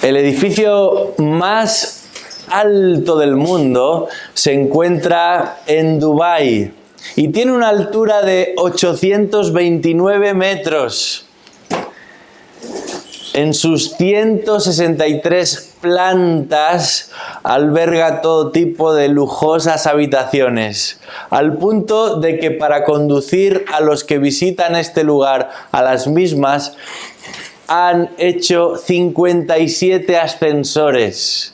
El edificio más alto del mundo se encuentra en Dubái y tiene una altura de 829 metros. En sus 163 plantas alberga todo tipo de lujosas habitaciones, al punto de que para conducir a los que visitan este lugar a las mismas han hecho 57 ascensores.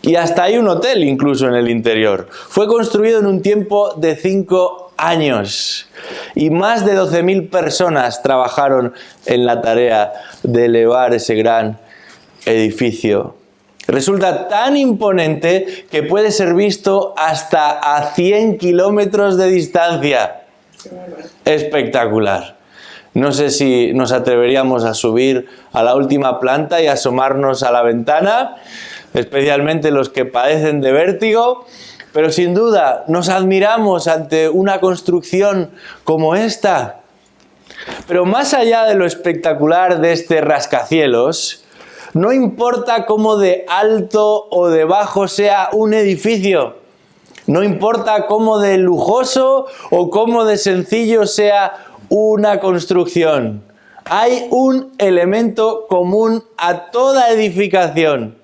Y hasta hay un hotel incluso en el interior. Fue construido en un tiempo de 5 años y más de 12.000 personas trabajaron en la tarea de elevar ese gran edificio. Resulta tan imponente que puede ser visto hasta a 100 kilómetros de distancia. Espectacular. No sé si nos atreveríamos a subir a la última planta y asomarnos a la ventana, especialmente los que padecen de vértigo, pero sin duda nos admiramos ante una construcción como esta. Pero más allá de lo espectacular de este rascacielos, no importa cómo de alto o de bajo sea un edificio, no importa cómo de lujoso o cómo de sencillo sea una construcción, hay un elemento común a toda edificación.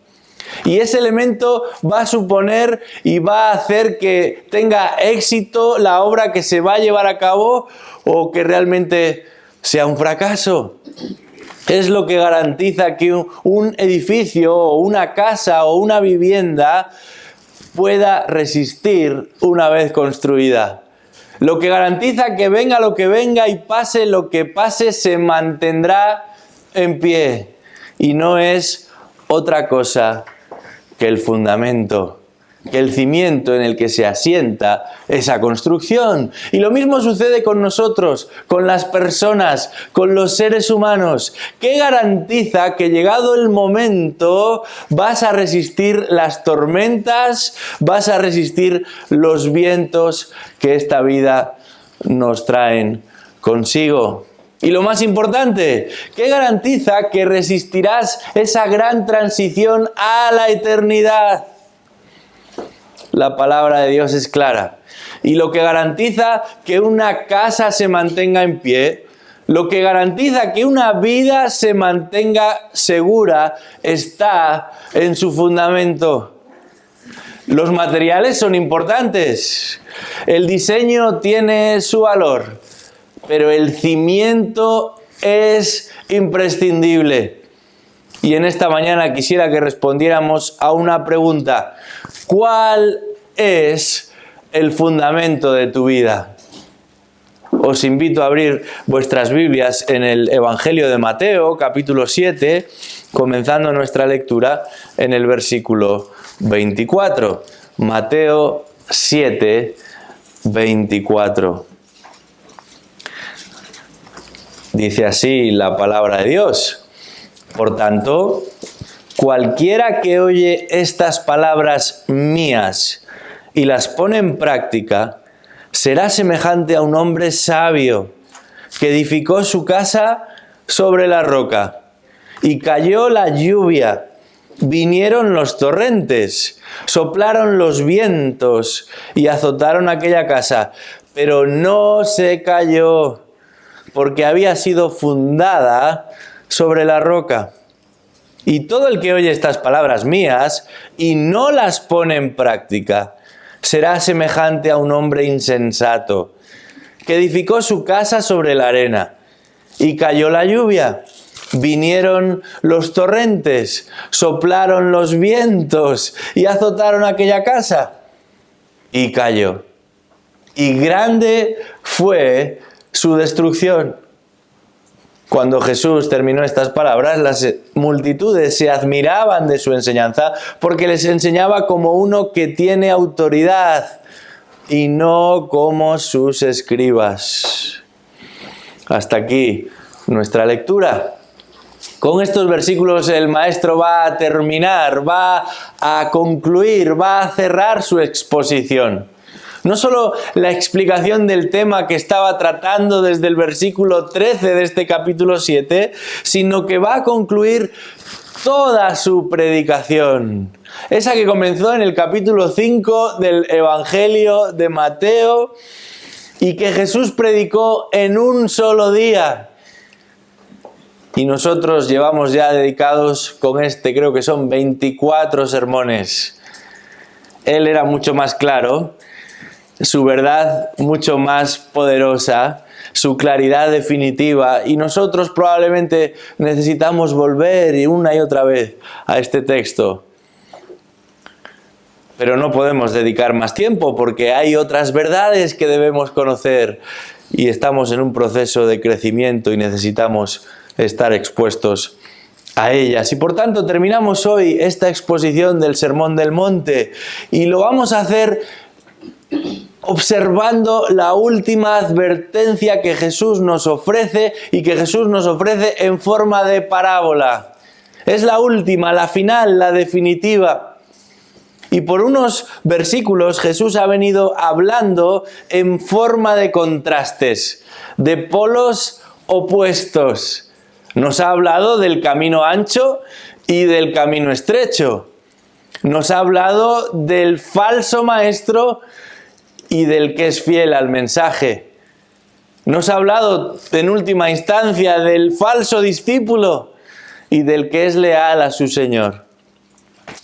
Y ese elemento va a suponer y va a hacer que tenga éxito la obra que se va a llevar a cabo o que realmente sea un fracaso. Es lo que garantiza que un edificio o una casa o una vivienda pueda resistir una vez construida. Lo que garantiza que venga lo que venga y pase lo que pase, se mantendrá en pie. Y no es otra cosa que el fundamento, que el cimiento en el que se asienta esa construcción. Y lo mismo sucede con nosotros, con las personas, con los seres humanos. ¿Qué garantiza que llegado el momento vas a resistir las tormentas, vas a resistir los vientos que esta vida nos traen consigo? Y lo más importante, ¿qué garantiza que resistirás esa gran transición a la eternidad? La palabra de Dios es clara. Y lo que garantiza que una casa se mantenga en pie, lo que garantiza que una vida se mantenga segura, está en su fundamento. Los materiales son importantes. El diseño tiene su valor. Pero el cimiento es imprescindible. Y en esta mañana quisiera que respondiéramos a una pregunta. ¿Cuál es el fundamento de tu vida? Os invito a abrir vuestras Biblias en el Evangelio de Mateo, capítulo 7, comenzando nuestra lectura en el versículo 24. Mateo 7, 24. Dice así la palabra de Dios. Por tanto, cualquiera que oye estas palabras mías y las pone en práctica, será semejante a un hombre sabio que edificó su casa sobre la roca. Y cayó la lluvia, vinieron los torrentes, soplaron los vientos y azotaron aquella casa, pero no se cayó, porque había sido fundada sobre la roca. Y todo el que oye estas palabras mías y no las pone en práctica, será semejante a un hombre insensato, que edificó su casa sobre la arena. Y cayó la lluvia, vinieron los torrentes, soplaron los vientos y azotaron aquella casa. Y cayó. Y grande fue su destrucción. Cuando Jesús terminó estas palabras, las multitudes se admiraban de su enseñanza porque les enseñaba como uno que tiene autoridad y no como sus escribas. Hasta aquí nuestra lectura. Con estos versículos el maestro va a terminar, va a concluir, va a cerrar su exposición. No solo la explicación del tema que estaba tratando desde el versículo 13 de este capítulo 7, sino que va a concluir toda su predicación. Esa que comenzó en el capítulo 5 del Evangelio de Mateo y que Jesús predicó en un solo día. Y nosotros llevamos ya dedicados con creo que son 24 sermones. Él era mucho más claro, su verdad mucho más poderosa, su claridad definitiva, y nosotros probablemente necesitamos volver una y otra vez a este texto. Pero no podemos dedicar más tiempo porque hay otras verdades que debemos conocer y estamos en un proceso de crecimiento y necesitamos estar expuestos a ellas. Y por tanto terminamos hoy esta exposición del Sermón del Monte y lo vamos a hacer observando la última advertencia que Jesús nos ofrece y que Jesús nos ofrece en forma de parábola. Es la última, la final, la definitiva. Y por unos versículos Jesús ha venido hablando en forma de contrastes, de polos opuestos. Nos ha hablado del camino ancho y del camino estrecho. Nos ha hablado del falso maestro y del que es fiel al mensaje. Nos ha hablado en última instancia del falso discípulo y del que es leal a su Señor.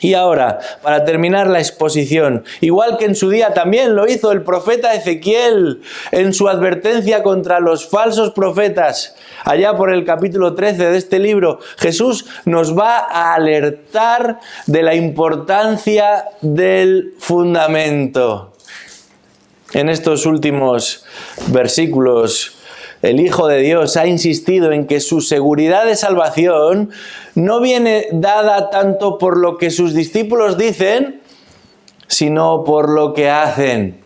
Y ahora, para terminar la exposición, igual que en su día también lo hizo el profeta Ezequiel en su advertencia contra los falsos profetas, allá por el capítulo 13 de este libro, Jesús nos va a alertar de la importancia del fundamento. En estos últimos versículos, el Hijo de Dios ha insistido en que su seguridad de salvación no viene dada tanto por lo que sus discípulos dicen, sino por lo que hacen.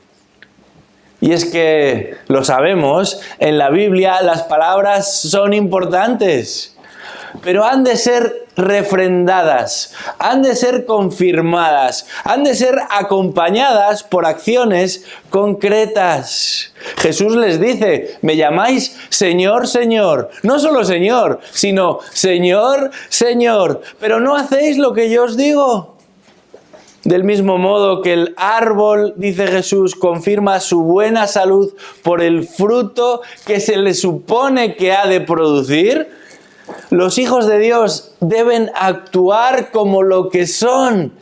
Y es que, lo sabemos, en la Biblia las palabras son importantes, pero han de ser refrendadas, han de ser confirmadas, han de ser acompañadas por acciones concretas. Jesús les dice, me llamáis Señor, Señor, no solo Señor, sino Señor, Señor, pero no hacéis lo que yo os digo. Del mismo modo que el árbol, dice Jesús, confirma su buena salud por el fruto que se le supone que ha de producir, los hijos de Dios deben actuar como lo que son,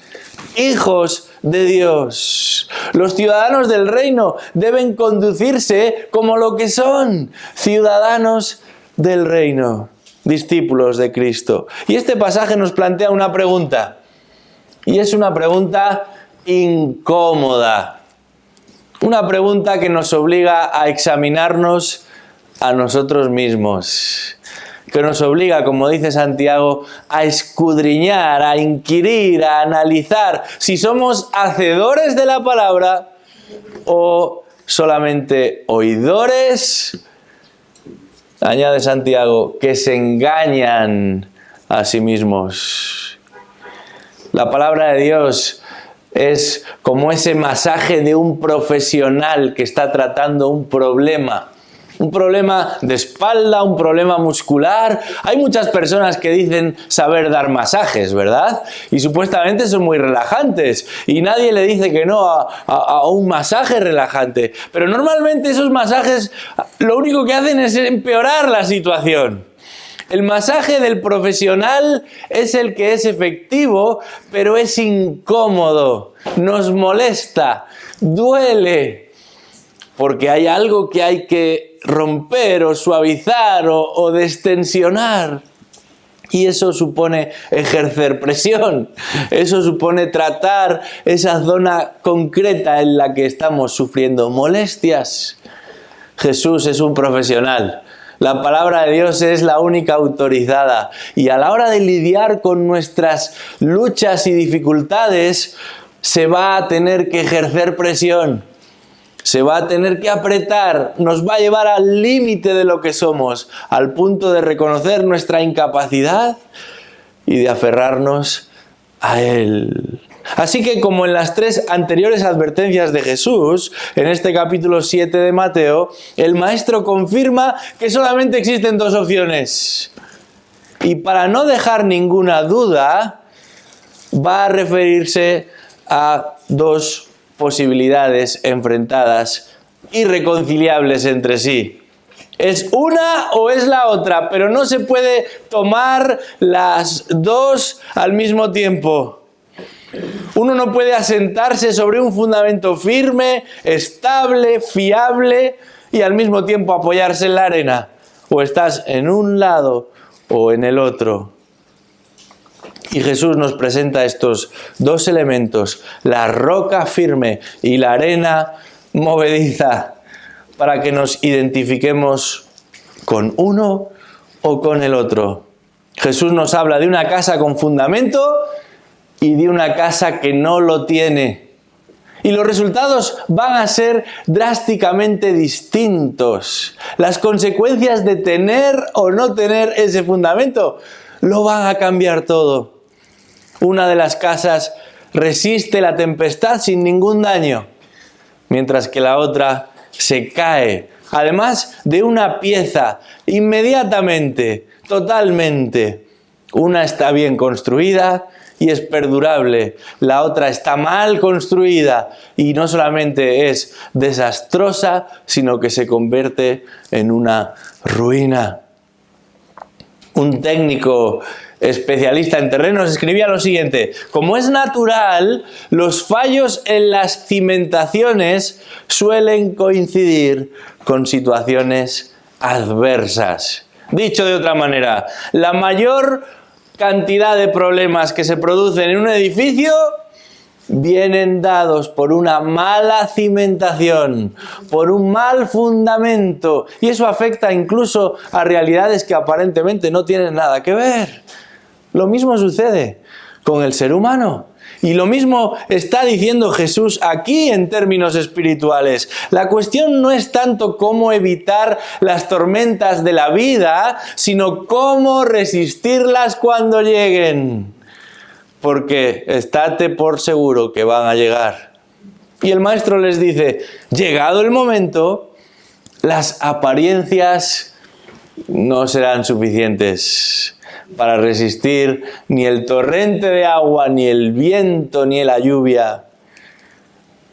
hijos de Dios. Los ciudadanos del reino deben conducirse como lo que son, ciudadanos del reino, discípulos de Cristo. Y este pasaje nos plantea una pregunta, y es una pregunta incómoda, una pregunta que nos obliga a examinarnos a nosotros mismos, que nos obliga, como dice Santiago, a escudriñar, a inquirir, a analizar si somos hacedores de la palabra o solamente oidores, añade Santiago, que se engañan a sí mismos. La palabra de Dios es como ese masaje de un profesional que está tratando un problema de espalda, un problema muscular. Hay muchas personas que dicen saber dar masajes, ¿verdad? Y supuestamente son muy relajantes. Y nadie le dice que no a un masaje relajante. Pero normalmente esos masajes lo único que hacen es empeorar la situación. El masaje del profesional es el que es efectivo, pero es incómodo, nos molesta, duele, porque hay algo que hay que romper o suavizar o destensionar. Y eso supone ejercer presión, eso supone tratar esa zona concreta en la que estamos sufriendo molestias. Jesús es un profesional. La palabra de Dios es la única autorizada y a la hora de lidiar con nuestras luchas y dificultades se va a tener que ejercer presión, se va a tener que apretar, nos va a llevar al límite de lo que somos, al punto de reconocer nuestra incapacidad y de aferrarnos a Él. Así que como en las 3 anteriores advertencias de Jesús, en este capítulo 7 de Mateo, el Maestro confirma que solamente existen 2 opciones. Y para no dejar ninguna duda, va a referirse a dos posibilidades enfrentadas, irreconciliables entre sí. ¿Es una o es la otra? Pero no se puede tomar las dos al mismo tiempo. Uno no puede asentarse sobre un fundamento firme, estable, fiable y al mismo tiempo apoyarse en la arena. O estás en un lado o en el otro. Y Jesús nos presenta estos dos elementos, la roca firme y la arena movediza, para que nos identifiquemos con uno o con el otro. Jesús nos habla de una casa con fundamento y de una casa que no lo tiene. Y los resultados van a ser drásticamente distintos. Las consecuencias de tener o no tener ese fundamento lo van a cambiar todo. Una de las casas resiste la tempestad sin ningún daño, mientras que la otra se cae, además de una pieza, inmediatamente, totalmente. Una está bien construida y es perdurable, la otra está mal construida y no solamente es desastrosa, sino que se convierte en una ruina. Un técnico especialista en terrenos escribía lo siguiente: como es natural, los fallos en las cimentaciones suelen coincidir con situaciones adversas. Dicho de otra manera, la mayor cantidad de problemas que se producen en un edificio vienen dados por una mala cimentación, por un mal fundamento, y eso afecta incluso a realidades que aparentemente no tienen nada que ver. Lo mismo sucede con el ser humano. Y lo mismo está diciendo Jesús aquí en términos espirituales. La cuestión no es tanto cómo evitar las tormentas de la vida, sino cómo resistirlas cuando lleguen. Porque estate por seguro que van a llegar. Y el maestro les dice, llegado el momento, las apariencias no serán suficientes para resistir ni el torrente de agua, ni el viento, ni la lluvia.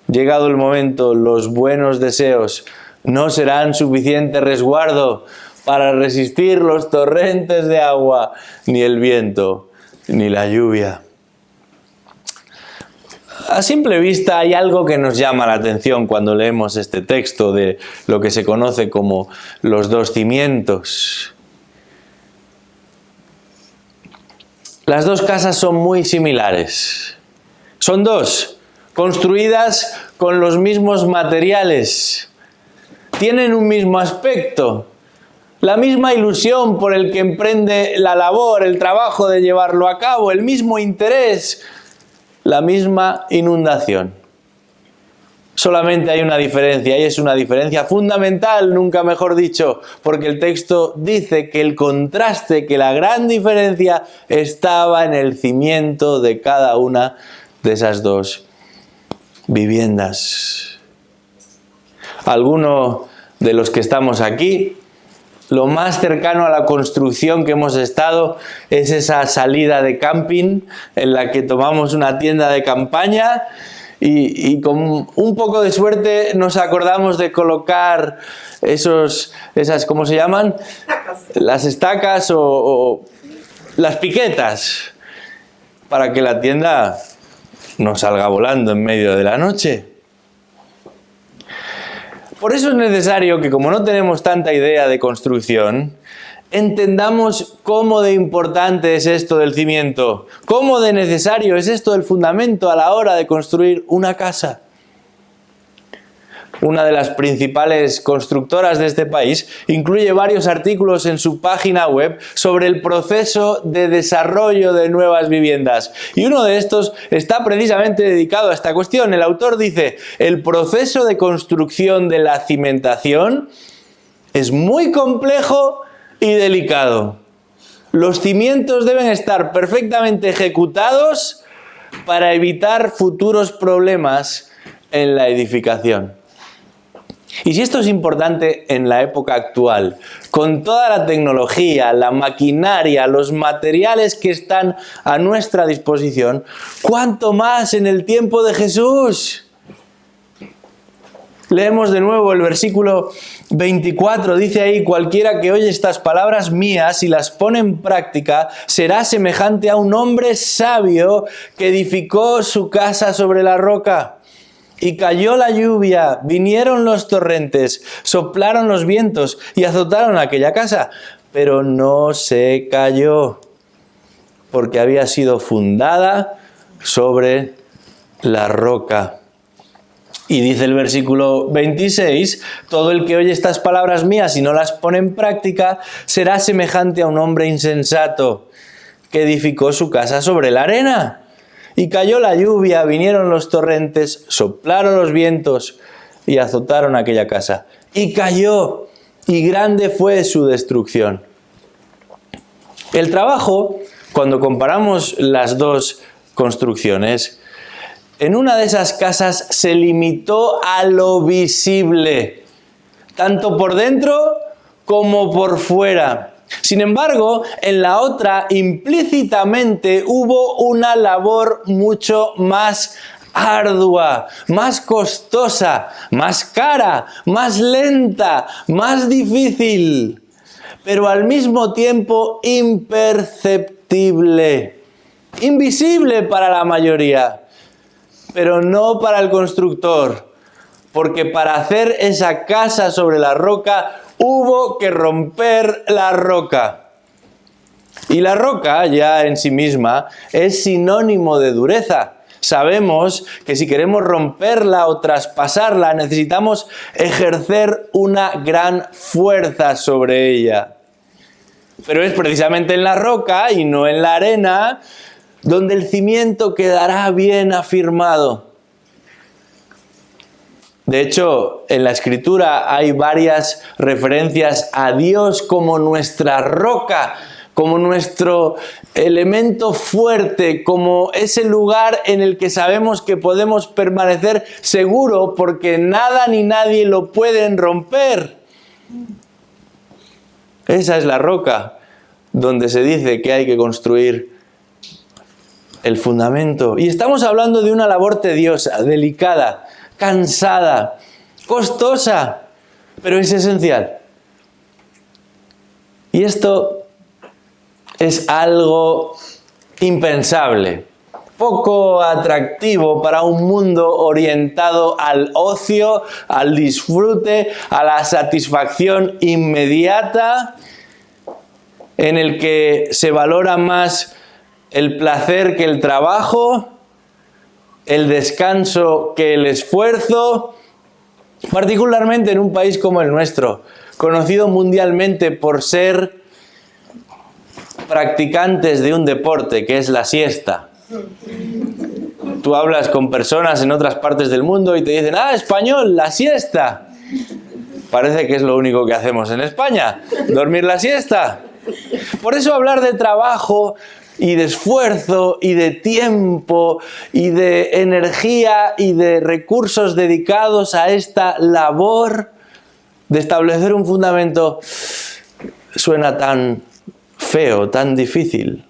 Llegado el momento, los buenos deseos no serán suficiente resguardo para resistir los torrentes de agua, ni el viento, ni la lluvia. A simple vista hay algo que nos llama la atención cuando leemos este texto de lo que se conoce como los dos cimientos. Las dos casas son muy similares. Son dos, construidas con los mismos materiales. Tienen un mismo aspecto, la misma ilusión por el que emprende la labor, el trabajo de llevarlo a cabo, el mismo interés, la misma inundación. Solamente hay una diferencia, y es una diferencia fundamental, nunca mejor dicho, porque el texto dice que el contraste, que la gran diferencia estaba en el cimiento de cada una de esas dos viviendas. Alguno de los que estamos aquí, lo más cercano a la construcción que hemos estado es esa salida de camping en la que tomamos una tienda de campaña y con un poco de suerte nos acordamos de colocar esas, ¿cómo se llaman? Las estacas o las piquetas para que la tienda no salga volando en medio de la noche. Por eso es necesario que, como no tenemos tanta idea de construcción, entendamos cómo de importante es esto del cimiento, cómo de necesario es esto del fundamento a la hora de construir una casa. Una de las principales constructoras de este país incluye varios artículos en su página web sobre el proceso de desarrollo de nuevas viviendas. Y uno de estos está precisamente dedicado a esta cuestión. El autor dice, el proceso de construcción de la cimentación es muy complejo y delicado. Los cimientos deben estar perfectamente ejecutados para evitar futuros problemas en la edificación. Y si esto es importante en la época actual, con toda la tecnología, la maquinaria, los materiales que están a nuestra disposición, ¿cuánto más en el tiempo de Jesús? Leemos de nuevo el versículo 24, dice ahí: cualquiera que oye estas palabras mías y las pone en práctica, será semejante a un hombre sabio que edificó su casa sobre la roca. Y cayó la lluvia, vinieron los torrentes, soplaron los vientos y azotaron aquella casa, pero no se cayó, porque había sido fundada sobre la roca. Y dice el versículo 26, todo el que oye estas palabras mías y no las pone en práctica, será semejante a un hombre insensato que edificó su casa sobre la arena. Y cayó la lluvia, vinieron los torrentes, soplaron los vientos y azotaron aquella casa. Y cayó, y grande fue su destrucción. El trabajo, cuando comparamos las dos construcciones, en una de esas casas se limitó a lo visible, tanto por dentro como por fuera. Sin embargo, en la otra, implícitamente, hubo una labor mucho más ardua, más costosa, más cara, más lenta, más difícil, pero al mismo tiempo imperceptible, invisible para la mayoría, pero no para el constructor, porque para hacer esa casa sobre la roca hubo que romper la roca. Y la roca ya en sí misma es sinónimo de dureza. Sabemos que si queremos romperla o traspasarla necesitamos ejercer una gran fuerza sobre ella. Pero es precisamente en la roca y no en la arena donde el cimiento quedará bien afirmado. De hecho, en la Escritura hay varias referencias a Dios como nuestra roca, como nuestro elemento fuerte, como ese lugar en el que sabemos que podemos permanecer seguro porque nada ni nadie lo pueden romper. Esa es la roca donde se dice que hay que construir el fundamento. Y estamos hablando de una labor tediosa, delicada, cansada, costosa, pero es esencial. Y esto es algo impensable, poco atractivo para un mundo orientado al ocio, al disfrute, a la satisfacción inmediata, en el que se valora más el placer que el trabajo, el descanso que el esfuerzo, particularmente en un país como el nuestro, conocido mundialmente por ser practicantes de un deporte que es la siesta. Tú hablas con personas en otras partes del mundo y te dicen: ¡ah, español, la siesta! Parece que es lo único que hacemos en España, dormir la siesta. Por eso hablar de trabajo y de esfuerzo y de tiempo y de energía y de recursos dedicados a esta labor de establecer un fundamento suena tan feo, tan difícil.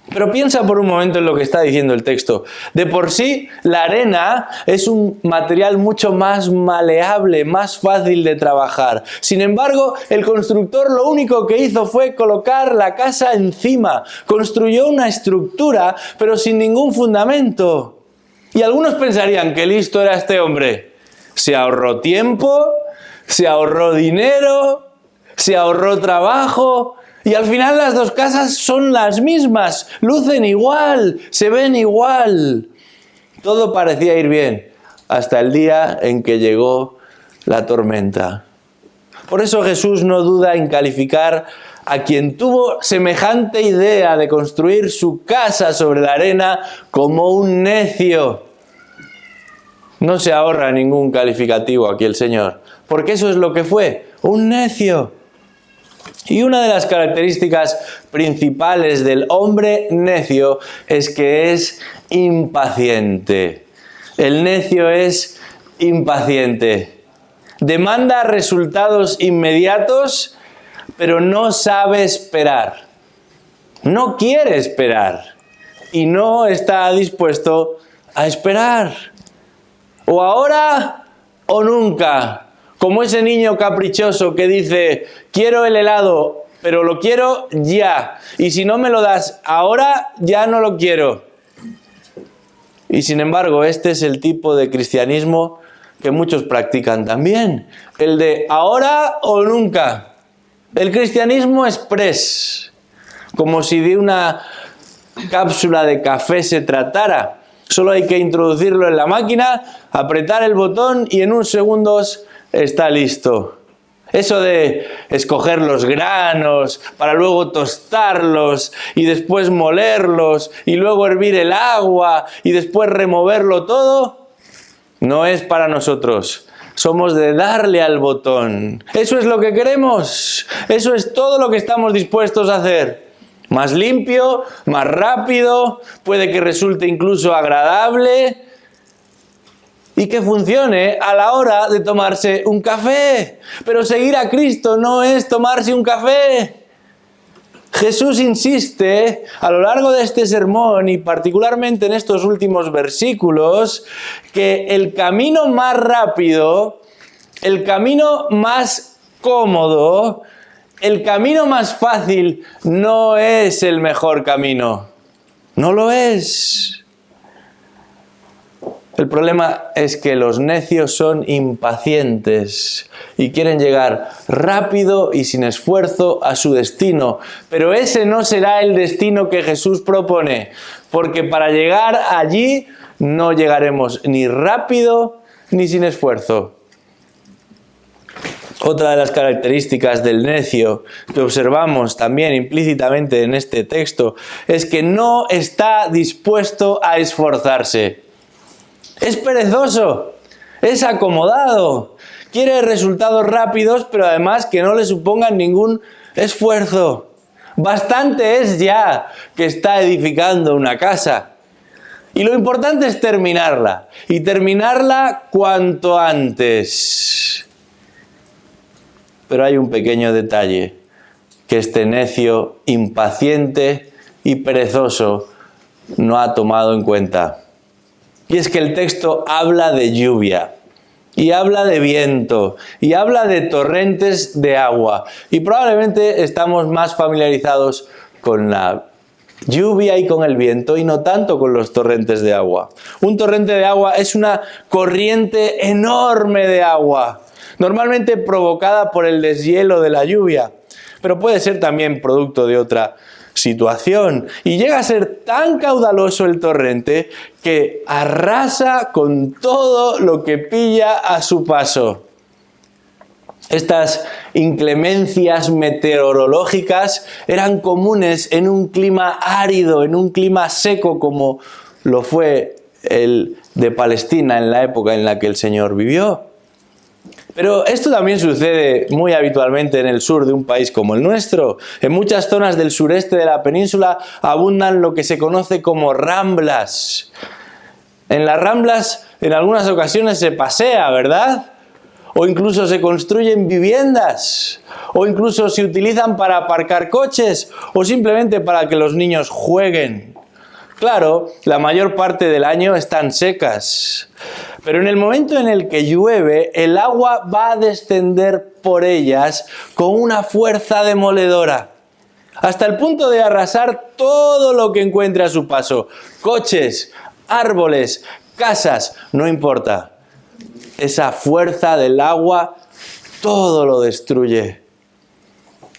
Pero piensa por un momento en lo que está diciendo el texto. De por sí, la arena es un material mucho más maleable, más fácil de trabajar. Sin embargo, el constructor lo único que hizo fue colocar la casa encima. Construyó una estructura, pero sin ningún fundamento. Y algunos pensarían que listo era este hombre. Se ahorró tiempo, se ahorró dinero, se ahorró trabajo. Y al final las dos casas son las mismas, lucen igual, se ven igual. Todo parecía ir bien, hasta el día en que llegó la tormenta. Por eso Jesús no duda en calificar a quien tuvo semejante idea de construir su casa sobre la arena como un necio. No se ahorra ningún calificativo aquí el Señor, porque eso es lo que fue, un necio. Y una de las características principales del hombre necio es que es impaciente. El necio es impaciente. demanda resultados inmediatos, pero no sabe esperar. No quiere esperar y no está dispuesto a esperar. O ahora o nunca. Como ese niño caprichoso que dice, quiero el helado, pero lo quiero ya. Y si no me lo das ahora, ya no lo quiero. Y sin embargo, este es el tipo de cristianismo que muchos practican también. El de ahora o nunca. El cristianismo express. Como si de una cápsula de café se tratara. Solo hay que introducirlo en la máquina, apretar el botón y en 1 segundo está listo. Eso de escoger los granos para luego tostarlos y después molerlos y luego hervir el agua y después removerlo todo, no es para nosotros. Somos de darle al botón. Eso es lo que queremos. Eso es todo lo que estamos dispuestos a hacer. Más limpio, más rápido, puede que resulte incluso agradable y que funcione a la hora de tomarse un café. Pero seguir a Cristo no es tomarse un café. Jesús insiste a lo largo de este sermón y particularmente en estos últimos versículos que el camino más rápido, el camino más cómodo, el camino más fácil no es el mejor camino. No lo es. El problema es que los necios son impacientes y quieren llegar rápido y sin esfuerzo a su destino. Pero ese no será el destino que Jesús propone, porque para llegar allí no llegaremos ni rápido ni sin esfuerzo. Otra de las características del necio que observamos también implícitamente en este texto es que no está dispuesto a esforzarse. Es perezoso, es acomodado, quiere resultados rápidos, pero además que no le supongan ningún esfuerzo. Bastante es ya que está edificando una casa. Y lo importante es terminarla, y terminarla cuanto antes. Pero hay un pequeño detalle que este necio, impaciente y perezoso no ha tomado en cuenta. Y es que el texto habla de lluvia, y habla de viento, y habla de torrentes de agua. Y probablemente estamos más familiarizados con la lluvia y con el viento, y no tanto con los torrentes de agua. Un torrente de agua es una corriente enorme de agua, normalmente provocada por el deshielo de la lluvia, pero puede ser también producto de otra situación. Y llega a ser tan caudaloso el torrente que arrasa con todo lo que pilla a su paso. Estas inclemencias meteorológicas eran comunes en un clima árido, en un clima seco como lo fue el de Palestina en la época en la que el Señor vivió. Pero esto también sucede muy habitualmente en el sur de un país como el nuestro. En muchas zonas del sureste de la península abundan lo que se conoce como ramblas. En las ramblas en algunas ocasiones se pasea, ¿verdad? O incluso se construyen viviendas, o incluso se utilizan para aparcar coches, o simplemente para que los niños jueguen. Claro, la mayor parte del año están secas, pero en el momento en el que llueve, el agua va a descender por ellas con una fuerza demoledora, hasta el punto de arrasar todo lo que encuentre a su paso. Coches, árboles, casas, no importa. Esa fuerza del agua todo lo destruye.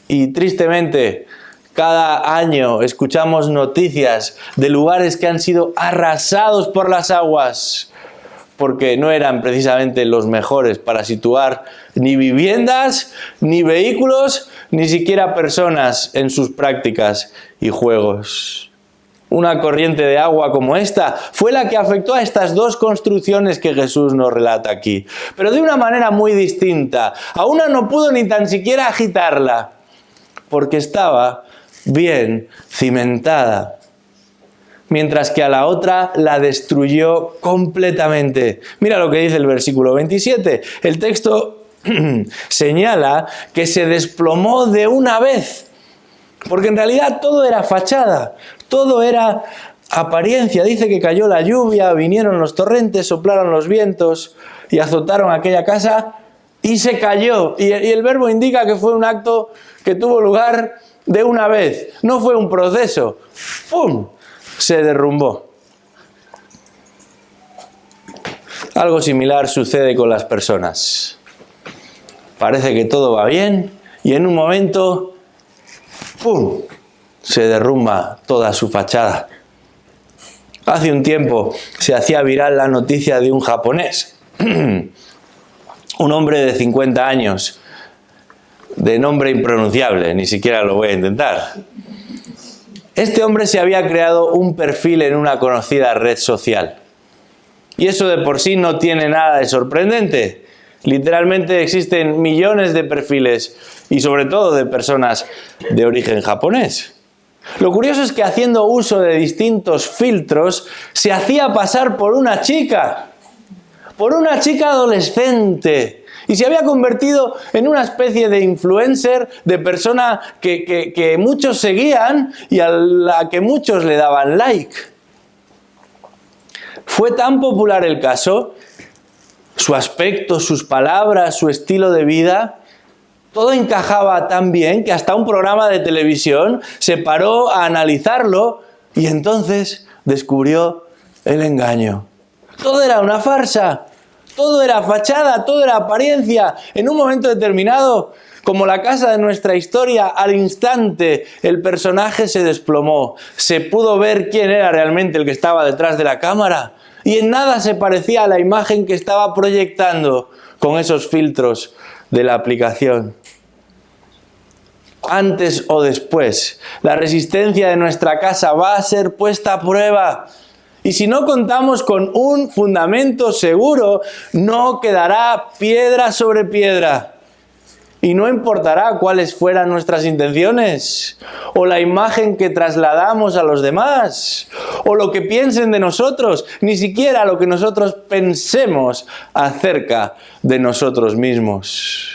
Y tristemente, cada año escuchamos noticias de lugares que han sido arrasados por las aguas, porque no eran precisamente los mejores para situar ni viviendas, ni vehículos, ni siquiera personas en sus prácticas y juegos. Una corriente de agua como esta fue la que afectó a estas dos construcciones que Jesús nos relata aquí, pero de una manera muy distinta. A una no pudo ni tan siquiera agitarla, porque estaba bien cimentada, mientras que a la otra la destruyó completamente. Mira lo que dice el versículo 27. El texto señala que se desplomó de una vez, porque en realidad todo era fachada, todo era apariencia. Dice que cayó la lluvia, vinieron los torrentes, soplaron los vientos y azotaron aquella casa y se cayó. Y el verbo indica que fue un acto que tuvo lugar de una vez, no fue un proceso. ¡Pum! Se derrumbó. Algo similar sucede con las personas. Parece que todo va bien y en un momento, ¡pum!, se derrumba toda su fachada. Hace un tiempo se hacía viral la noticia de un japonés, un hombre de 50 años, de nombre impronunciable, ni siquiera lo voy a intentar. Este hombre se había creado un perfil en una conocida red social. Y eso de por sí no tiene nada de sorprendente. Literalmente existen millones de perfiles y sobre todo de personas de origen japonés. Lo curioso es que haciendo uso de distintos filtros se hacía pasar por una chica adolescente, y se había convertido en una especie de influencer, de persona que muchos seguían y a la que muchos le daban like. Fue tan popular el caso, su aspecto, sus palabras, su estilo de vida, todo encajaba tan bien que hasta un programa de televisión se paró a analizarlo y entonces descubrió el engaño. Todo era una farsa, todo era fachada, todo era apariencia. En un momento determinado, como la casa de nuestra historia, al instante el personaje se desplomó. Se pudo ver quién era realmente el que estaba detrás de la cámara y en nada se parecía a la imagen que estaba proyectando con esos filtros de la aplicación. Antes o después, la resistencia de nuestra casa va a ser puesta a prueba. Y si no contamos con un fundamento seguro, no quedará piedra sobre piedra. Y no importará cuáles fueran nuestras intenciones, o la imagen que trasladamos a los demás, o lo que piensen de nosotros, ni siquiera lo que nosotros pensemos acerca de nosotros mismos.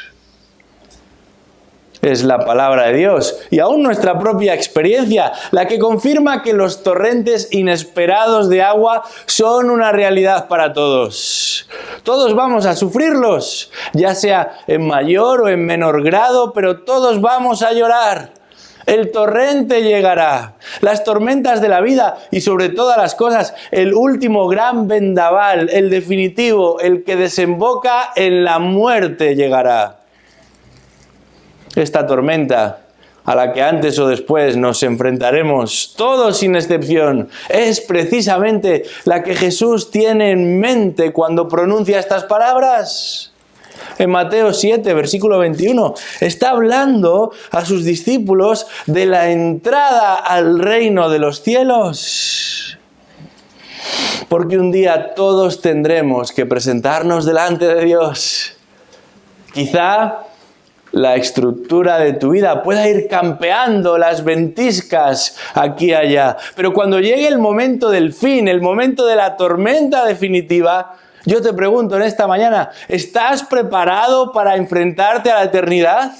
Es la palabra de Dios y aún nuestra propia experiencia la que confirma que los torrentes inesperados de agua son una realidad para todos. Todos vamos a sufrirlos, ya sea en mayor o en menor grado, pero todos vamos a llorar. El torrente llegará, las tormentas de la vida y sobre todas las cosas, el último gran vendaval, el definitivo, el que desemboca en la muerte llegará. Esta tormenta, a la que antes o después nos enfrentaremos, todos sin excepción, es precisamente la que Jesús tiene en mente cuando pronuncia estas palabras. En Mateo 7, versículo 21, está hablando a sus discípulos de la entrada al reino de los cielos. Porque un día todos tendremos que presentarnos delante de Dios. Quizá la estructura de tu vida pueda ir campeando las ventiscas aquí y allá. Pero cuando llegue el momento del fin, el momento de la tormenta definitiva, yo te pregunto en esta mañana, ¿estás preparado para enfrentarte a la eternidad?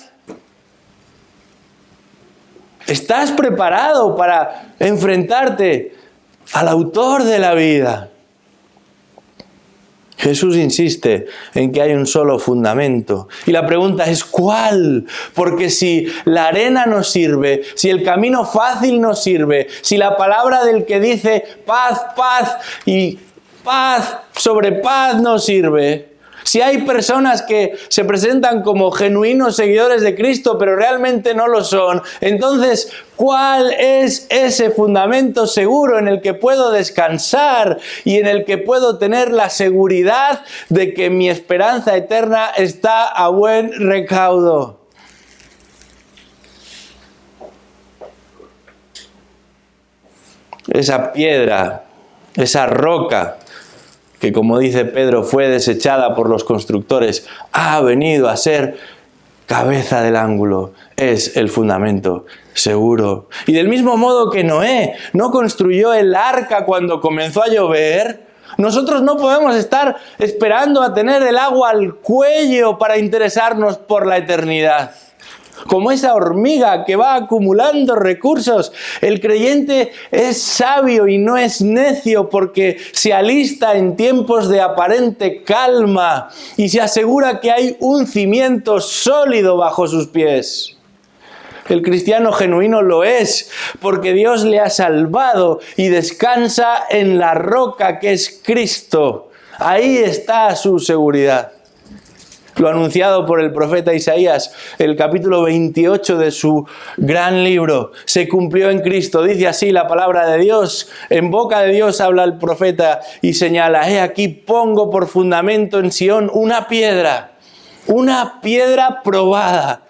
¿Estás preparado para enfrentarte al autor de la vida? Jesús insiste en que hay un solo fundamento. Y la pregunta es ¿cuál? Porque si la arena no sirve, si el camino fácil no sirve, si la palabra del que dice paz, paz y paz sobre paz no sirve, si hay personas que se presentan como genuinos seguidores de Cristo, pero realmente no lo son, entonces, ¿cuál es ese fundamento seguro en el que puedo descansar y en el que puedo tener la seguridad de que mi esperanza eterna está a buen recaudo? Esa piedra, esa roca, que como dice Pedro fue desechada por los constructores, ha venido a ser cabeza del ángulo, es el fundamento seguro. Y del mismo modo que Noé no construyó el arca cuando comenzó a llover, Nosotros no podemos estar esperando a tener el agua al cuello para interesarnos por la eternidad. Como esa hormiga que va acumulando recursos, el creyente es sabio y no es necio porque se alista en tiempos de aparente calma y se asegura que hay un cimiento sólido bajo sus pies. El cristiano genuino lo es porque Dios le ha salvado y descansa en la roca que es Cristo. Ahí está su seguridad. Lo anunciado por el profeta Isaías, el capítulo 28 de su gran libro, se cumplió en Cristo. Dice así la palabra de Dios. En boca de Dios habla el profeta y señala: he aquí pongo por fundamento en Sión una piedra probada,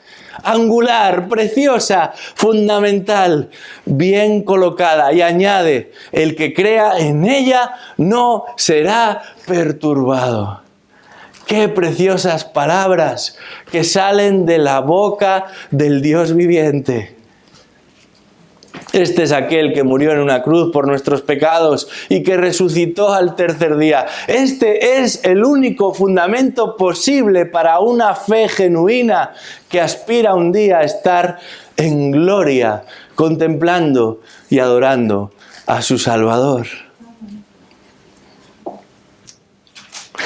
angular, preciosa, fundamental, bien colocada. Y añade: el que crea en ella no será perturbado. Qué preciosas palabras que salen de la boca del Dios viviente. Este es aquel que murió en una cruz por nuestros pecados y que resucitó al tercer día. Este es el único fundamento posible para una fe genuina que aspira un día a estar en gloria, contemplando y adorando a su Salvador.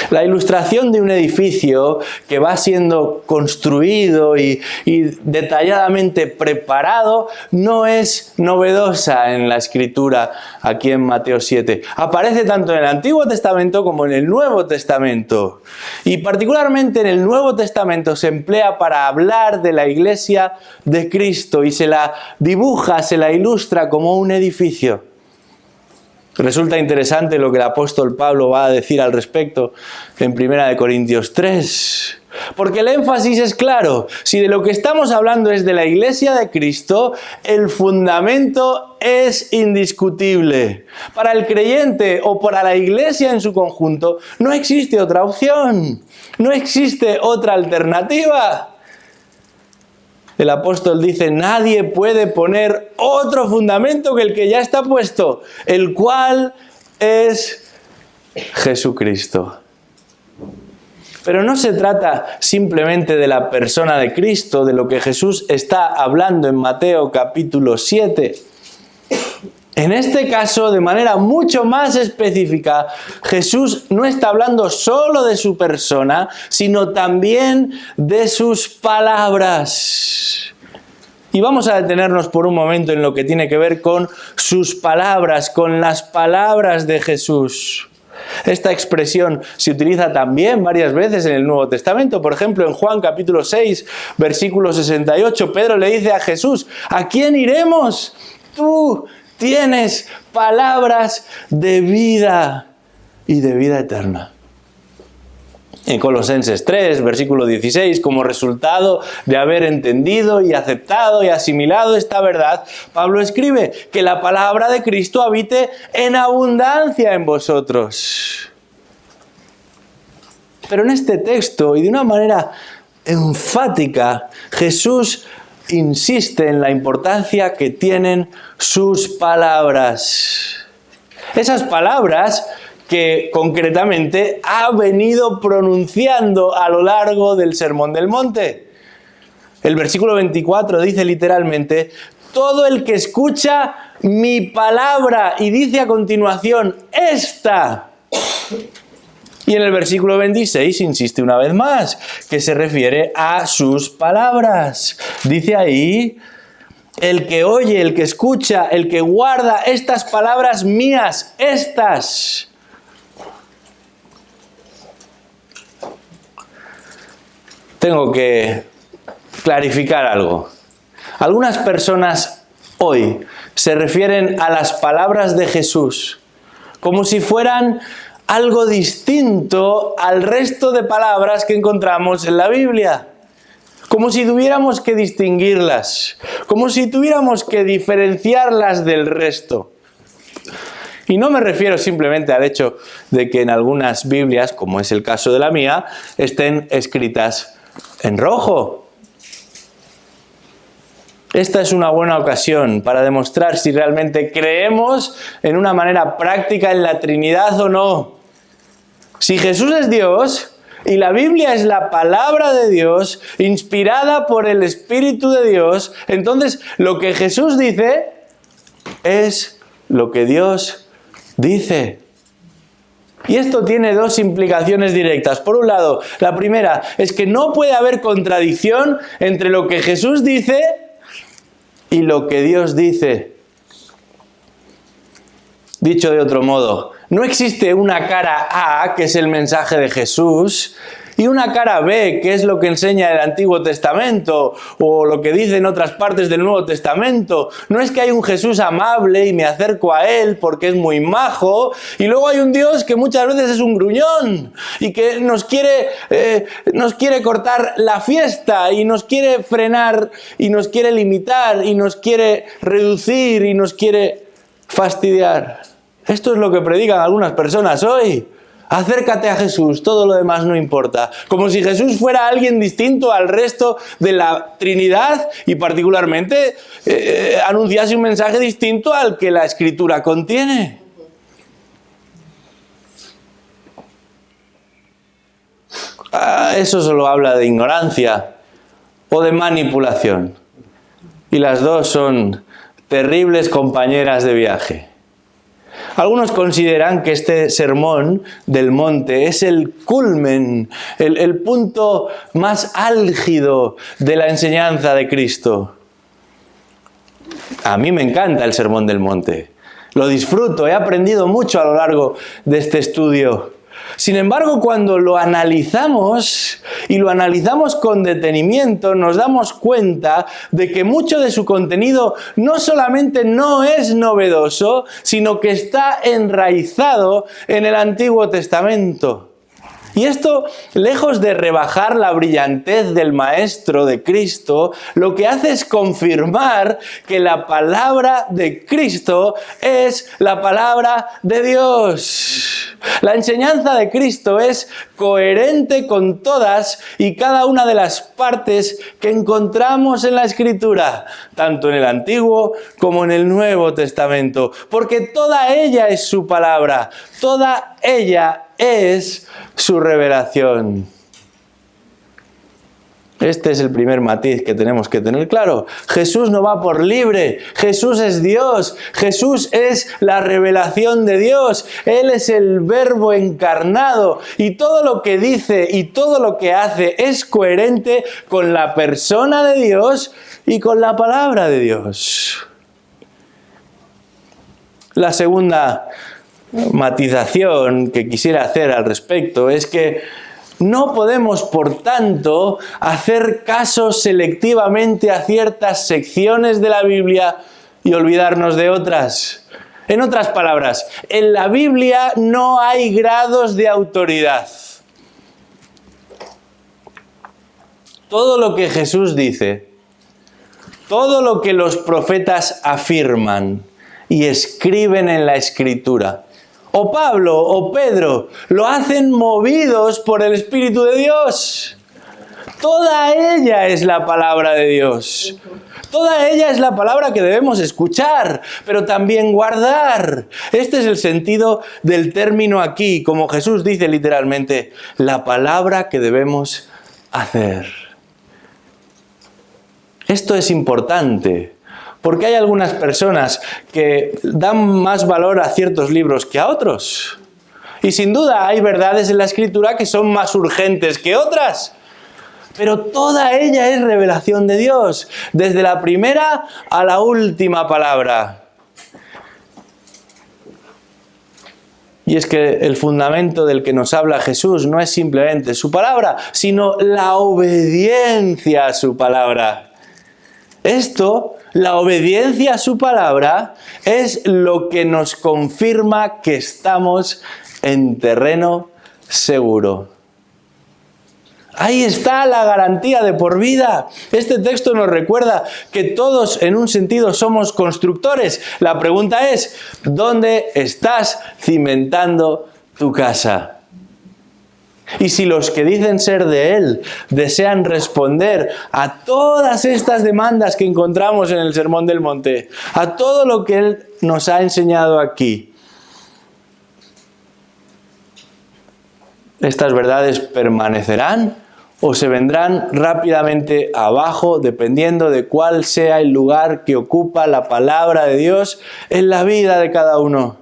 La ilustración de un edificio que va siendo construido y detalladamente preparado no es novedosa en la Escritura aquí en Mateo 7. Aparece tanto en el Antiguo Testamento como en el Nuevo Testamento. Y particularmente en el Nuevo Testamento se emplea para hablar de la Iglesia de Cristo y se la dibuja, se la ilustra como un edificio. Resulta interesante lo que el apóstol Pablo va a decir al respecto en 1 Corintios 3. Porque el énfasis es claro. Si de lo que estamos hablando es de la Iglesia de Cristo, el fundamento es indiscutible. Para el creyente o para la Iglesia en su conjunto, no existe otra opción. No existe otra alternativa. El apóstol dice: nadie puede poner otro fundamento que el que ya está puesto, el cual es Jesucristo. Pero no se trata simplemente de la persona de Cristo, de lo que Jesús está hablando en Mateo capítulo 7. En este caso, de manera mucho más específica, Jesús no está hablando solo de su persona, sino también de sus palabras. Y vamos a detenernos por un momento en lo que tiene que ver con sus palabras, con las palabras de Jesús. Esta expresión se utiliza también varias veces en el Nuevo Testamento. Por ejemplo, en Juan capítulo 6, versículo 68, Pedro le dice a Jesús: ¿a quién iremos? Tú tienes palabras de vida y de vida eterna. En Colosenses 3, versículo 16, como resultado de haber entendido y aceptado y asimilado esta verdad, Pablo escribe: que la palabra de Cristo habite en abundancia en vosotros. Pero en este texto, y de una manera enfática, Jesús insiste en la importancia que tienen sus palabras. Esas palabras que concretamente ha venido pronunciando a lo largo del Sermón del Monte. El versículo 24 dice literalmente: todo el que escucha mi palabra, y dice a continuación: esta. Y en el versículo 26 insiste una vez más, que se refiere a sus palabras. Dice ahí: el que oye, el que escucha, el que guarda estas palabras mías, estas. Tengo que clarificar algo. Algunas personas hoy se refieren a las palabras de Jesús como si fueran algo distinto al resto de palabras que encontramos en la Biblia. Como si tuviéramos que distinguirlas, como si tuviéramos que diferenciarlas del resto. Y no me refiero simplemente al hecho de que en algunas Biblias, como es el caso de la mía, estén escritas en rojo. Esta es una buena ocasión para demostrar si realmente creemos en una manera práctica en la Trinidad o no. Si Jesús es Dios y la Biblia es la palabra de Dios, inspirada por el Espíritu de Dios, entonces lo que Jesús dice es lo que Dios dice. Y esto tiene dos implicaciones directas. Por un lado, la primera es que no puede haber contradicción entre lo que Jesús dice y lo que Dios dice. Dicho de otro modo, no existe una cara A, que es el mensaje de Jesús, y una cara B, que es lo que enseña el Antiguo Testamento, o lo que dice en otras partes del Nuevo Testamento. No es que hay un Jesús amable y me acerco a Él porque es muy majo, y luego hay un Dios que muchas veces es un gruñón, y que nos quiere cortar la fiesta, y nos quiere frenar, y nos quiere limitar, y nos quiere reducir, y nos quiere fastidiar. Esto es lo que predican algunas personas hoy. Acércate a Jesús, todo lo demás no importa. Como si Jesús fuera alguien distinto al resto de la Trinidad y particularmente anunciase un mensaje distinto al que la Escritura contiene. Eso solo habla de ignorancia o de manipulación. Y las dos son terribles compañeras de viaje. Algunos consideran que este sermón del monte es el culmen, el punto más álgido de la enseñanza de Cristo. A mí me encanta el sermón del monte. Lo disfruto, he aprendido mucho a lo largo de este estudio. Sin embargo, cuando lo analizamos, y lo analizamos con detenimiento, nos damos cuenta de que mucho de su contenido no solamente no es novedoso, sino que está enraizado en el Antiguo Testamento. Y esto, lejos de rebajar la brillantez del Maestro de Cristo, lo que hace es confirmar que la palabra de Cristo es la palabra de Dios. La enseñanza de Cristo es coherente con todas y cada una de las partes que encontramos en la Escritura, tanto en el Antiguo como en el Nuevo Testamento, porque toda ella es su palabra, toda ella es su revelación. Este es el primer matiz que tenemos que tener claro. Jesús no va por libre. Jesús es Dios. Jesús es la revelación de Dios. Él es el Verbo encarnado. Y todo lo que dice y todo lo que hace es coherente con la persona de Dios y con la palabra de Dios. La segunda matización que quisiera hacer al respecto es que no podemos, por tanto, hacer caso selectivamente a ciertas secciones de la Biblia y olvidarnos de otras. En otras palabras, en la Biblia no hay grados de autoridad. Todo lo que Jesús dice, todo lo que los profetas afirman y escriben en la Escritura, o Pablo o Pedro, lo hacen movidos por el Espíritu de Dios. Toda ella es la palabra de Dios. Toda ella es la palabra que debemos escuchar, pero también guardar. Este es el sentido del término aquí, como Jesús dice literalmente, la palabra que debemos hacer. Esto es importante. Porque hay algunas personas que dan más valor a ciertos libros que a otros. Y sin duda hay verdades en la Escritura que son más urgentes que otras. Pero toda ella es revelación de Dios, desde la primera a la última palabra. Y es que el fundamento del que nos habla Jesús no es simplemente su palabra, sino la obediencia a su palabra. Esto, la obediencia a su palabra, es lo que nos confirma que estamos en terreno seguro. Ahí está la garantía de por vida. Este texto nos recuerda que todos en un sentido somos constructores. La pregunta es, ¿dónde estás cimentando tu casa? Y si los que dicen ser de Él desean responder a todas estas demandas que encontramos en el Sermón del Monte, a todo lo que Él nos ha enseñado aquí, estas verdades permanecerán o se vendrán rápidamente abajo, dependiendo de cuál sea el lugar que ocupa la palabra de Dios en la vida de cada uno.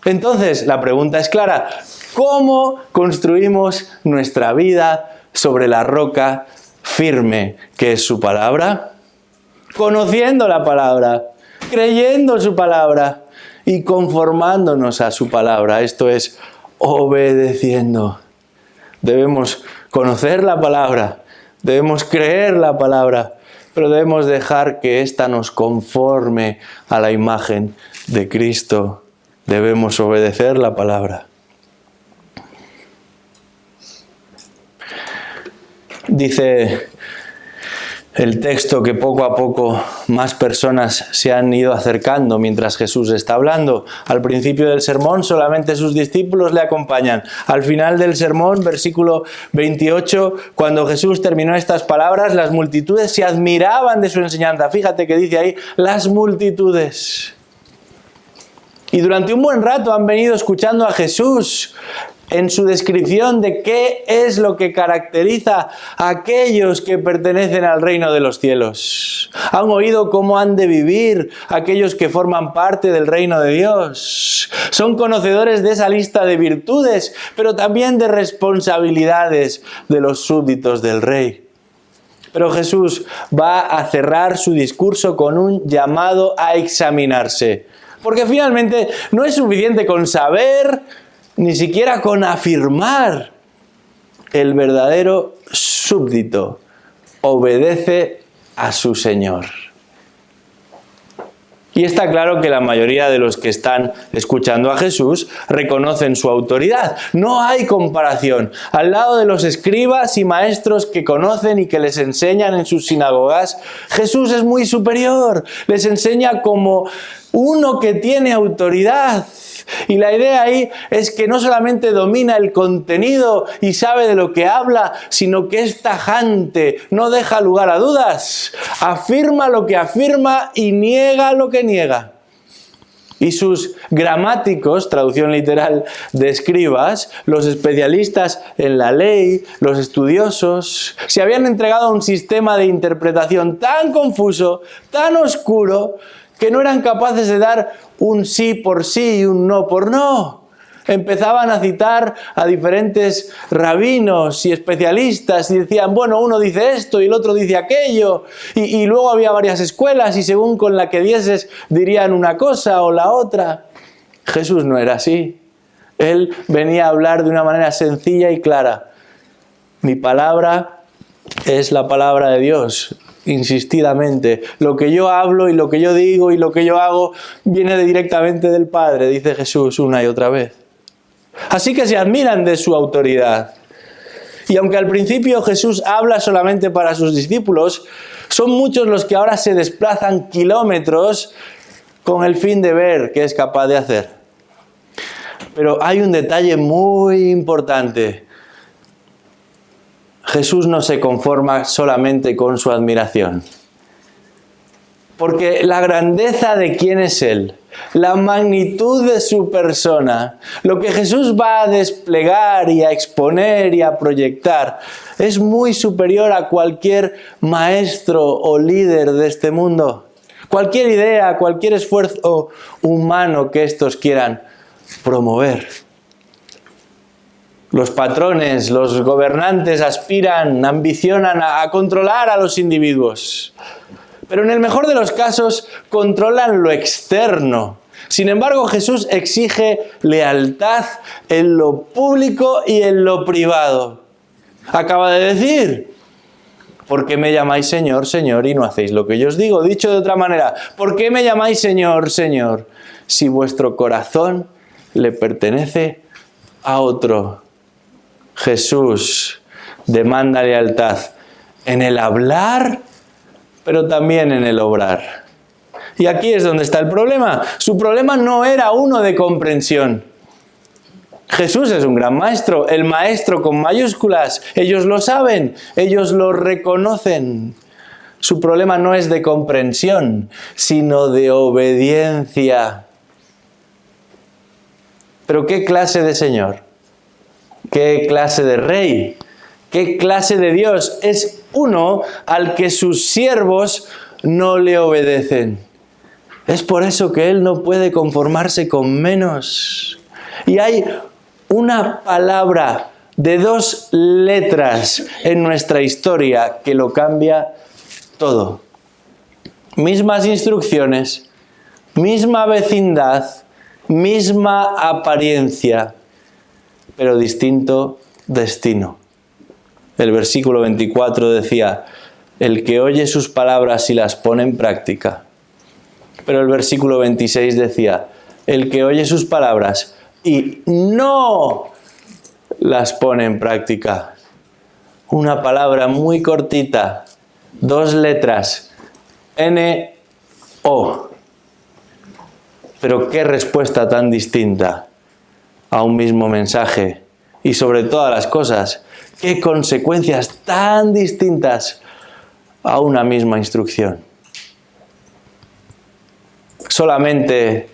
Entonces, la pregunta es clara: ¿cómo construimos nuestra vida sobre la roca firme que es su palabra? Conociendo la palabra, creyendo su palabra y conformándonos a su palabra, esto es, obedeciendo. Debemos conocer la palabra, debemos creer la palabra, pero debemos dejar que ésta nos conforme a la imagen de Cristo. Debemos obedecer la palabra. Dice el texto que poco a poco más personas se han ido acercando mientras Jesús está hablando. Al principio del sermón solamente sus discípulos le acompañan. Al final del sermón, versículo 28, cuando Jesús terminó estas palabras, las multitudes se admiraban de su enseñanza. Fíjate que dice ahí, las multitudes. Y durante un buen rato han venido escuchando a Jesús en su descripción de qué es lo que caracteriza a aquellos que pertenecen al reino de los cielos. Han oído cómo han de vivir aquellos que forman parte del reino de Dios. Son conocedores de esa lista de virtudes, pero también de responsabilidades de los súbditos del rey. Pero Jesús va a cerrar su discurso con un llamado a examinarse. Porque finalmente no es suficiente con saber, ni siquiera con afirmar. El verdadero súbdito obedece a su Señor. Y está claro que la mayoría de los que están escuchando a Jesús reconocen su autoridad. No hay comparación. Al lado de los escribas y maestros que conocen y que les enseñan en sus sinagogas, Jesús es muy superior. Les enseña como uno que tiene autoridad. Y la idea ahí es que no solamente domina el contenido y sabe de lo que habla, sino que es tajante, no deja lugar a dudas, afirma lo que afirma y niega lo que niega. Y sus gramáticos, traducción literal de escribas, los especialistas en la ley, los estudiosos, se habían entregado a un sistema de interpretación tan confuso, tan oscuro, que no eran capaces de dar un sí por sí y un no por no. Empezaban a citar a diferentes rabinos y especialistas y decían, bueno, uno dice esto y el otro dice aquello. Y luego había varias escuelas y según con la que dieses dirían una cosa o la otra. Jesús no era así. Él venía a hablar de una manera sencilla y clara. Mi palabra es la palabra de Dios. Insistidamente, lo que yo hablo y lo que yo digo y lo que yo hago viene directamente del Padre, dice Jesús una y otra vez. Así que se admiran de su autoridad. Y aunque al principio Jesús habla solamente para sus discípulos, son muchos los que ahora se desplazan kilómetros con el fin de ver qué es capaz de hacer. Pero hay un detalle muy importante. Jesús no se conforma solamente con su admiración. Porque la grandeza de quién es Él, la magnitud de su persona, lo que Jesús va a desplegar y a exponer y a proyectar, es muy superior a cualquier maestro o líder de este mundo. Cualquier idea, cualquier esfuerzo humano que estos quieran promover. Los patrones, los gobernantes aspiran, ambicionan a controlar a los individuos. Pero en el mejor de los casos controlan lo externo. Sin embargo, Jesús exige lealtad en lo público y en lo privado. Acaba de decir, ¿por qué me llamáis Señor, Señor y no hacéis lo que yo os digo? Dicho de otra manera, ¿por qué me llamáis Señor, Señor si vuestro corazón le pertenece a otro? Jesús demanda lealtad en el hablar, pero también en el obrar. Y aquí es donde está el problema. Su problema no era uno de comprensión. Jesús es un gran maestro, el maestro con mayúsculas. Ellos lo saben, ellos lo reconocen. Su problema no es de comprensión, sino de obediencia. Pero ¿qué clase de Señor? ¿Qué clase de rey? ¿Qué clase de Dios? Es uno al que sus siervos no le obedecen. Es por eso que Él no puede conformarse con menos. Y hay una palabra de 2 letras en nuestra historia que lo cambia todo. Mismas instrucciones, misma vecindad, misma apariencia, pero distinto destino. El versículo 24 decía, el que oye sus palabras y las pone en práctica. Pero el versículo 26 decía, el que oye sus palabras y no las pone en práctica. Una palabra muy cortita, 2 letras, N-O. Pero qué respuesta tan distinta a un mismo mensaje. Y sobre todas las cosas, qué consecuencias tan distintas a una misma instrucción. Solamente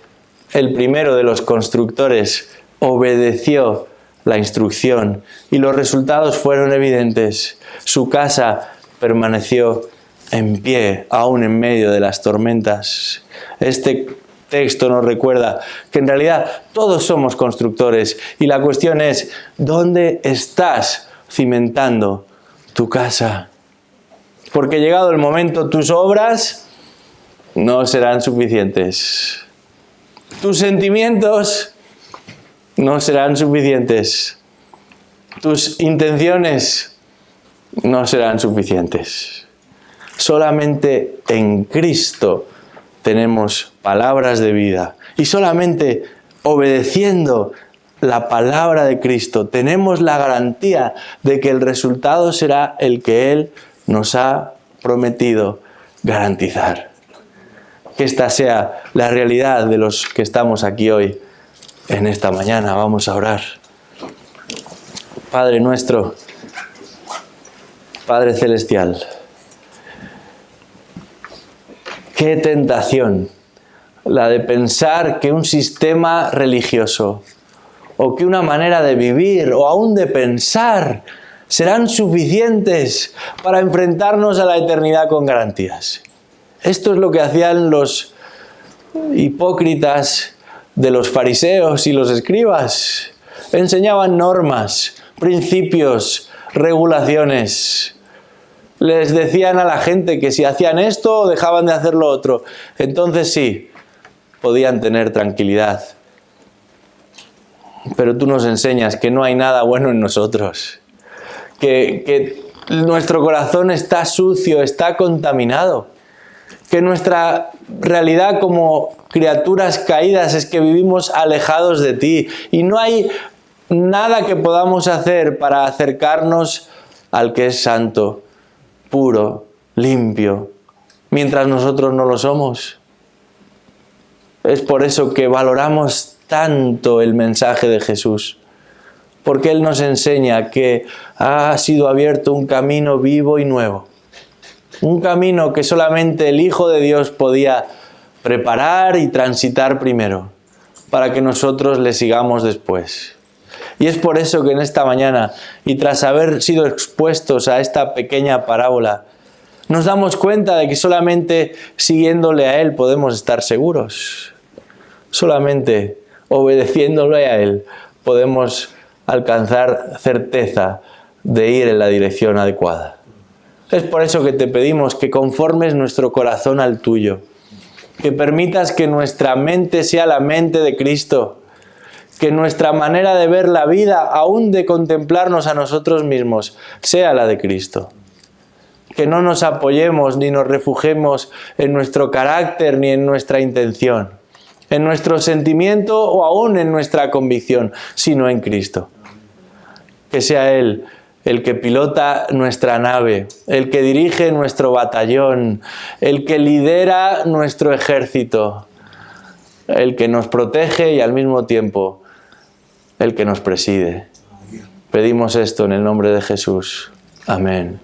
el primero de los constructores obedeció la instrucción y los resultados fueron evidentes. Su casa permaneció en pie, aún en medio de las tormentas. Este texto nos recuerda que en realidad todos somos constructores y la cuestión es, ¿dónde estás cimentando tu casa? Porque llegado el momento, tus obras no serán suficientes. Tus sentimientos no serán suficientes. Tus intenciones no serán suficientes. Solamente en Cristo tenemos palabras de vida. Y solamente obedeciendo la palabra de Cristo tenemos la garantía de que el resultado será el que Él nos ha prometido garantizar. Que esta sea la realidad de los que estamos aquí hoy, en esta mañana. Vamos a orar. Padre nuestro, Padre celestial, qué tentación la de pensar que un sistema religioso o que una manera de vivir o aún de pensar serán suficientes para enfrentarnos a la eternidad con garantías. Esto es lo que hacían los hipócritas de los fariseos y los escribas. Enseñaban normas, principios, regulaciones. Les decían a la gente que si hacían esto, dejaban de hacer lo otro. Entonces sí, podían tener tranquilidad. Pero tú nos enseñas que no hay nada bueno en nosotros. Que nuestro corazón está sucio, está contaminado. Que nuestra realidad como criaturas caídas es que vivimos alejados de ti y no hay nada que podamos hacer para acercarnos al que es santo, puro, limpio, mientras nosotros no lo somos. Es por eso que valoramos tanto el mensaje de Jesús, porque Él nos enseña que ha sido abierto un camino vivo y nuevo. Un camino que solamente el Hijo de Dios podía preparar y transitar primero, para que nosotros le sigamos después. Y es por eso que en esta mañana, y tras haber sido expuestos a esta pequeña parábola, nos damos cuenta de que solamente siguiéndole a Él podemos estar seguros. Solamente obedeciéndole a Él podemos alcanzar certeza de ir en la dirección adecuada. Es por eso que te pedimos que conformes nuestro corazón al tuyo, que permitas que nuestra mente sea la mente de Cristo, que nuestra manera de ver la vida, aún de contemplarnos a nosotros mismos, sea la de Cristo. Que no nos apoyemos ni nos refugiemos en nuestro carácter ni en nuestra intención, en nuestro sentimiento o aún en nuestra convicción, sino en Cristo. Que sea Él el que pilota nuestra nave, el que dirige nuestro batallón, el que lidera nuestro ejército, el que nos protege y al mismo tiempo el que nos preside. Pedimos esto en el nombre de Jesús. Amén.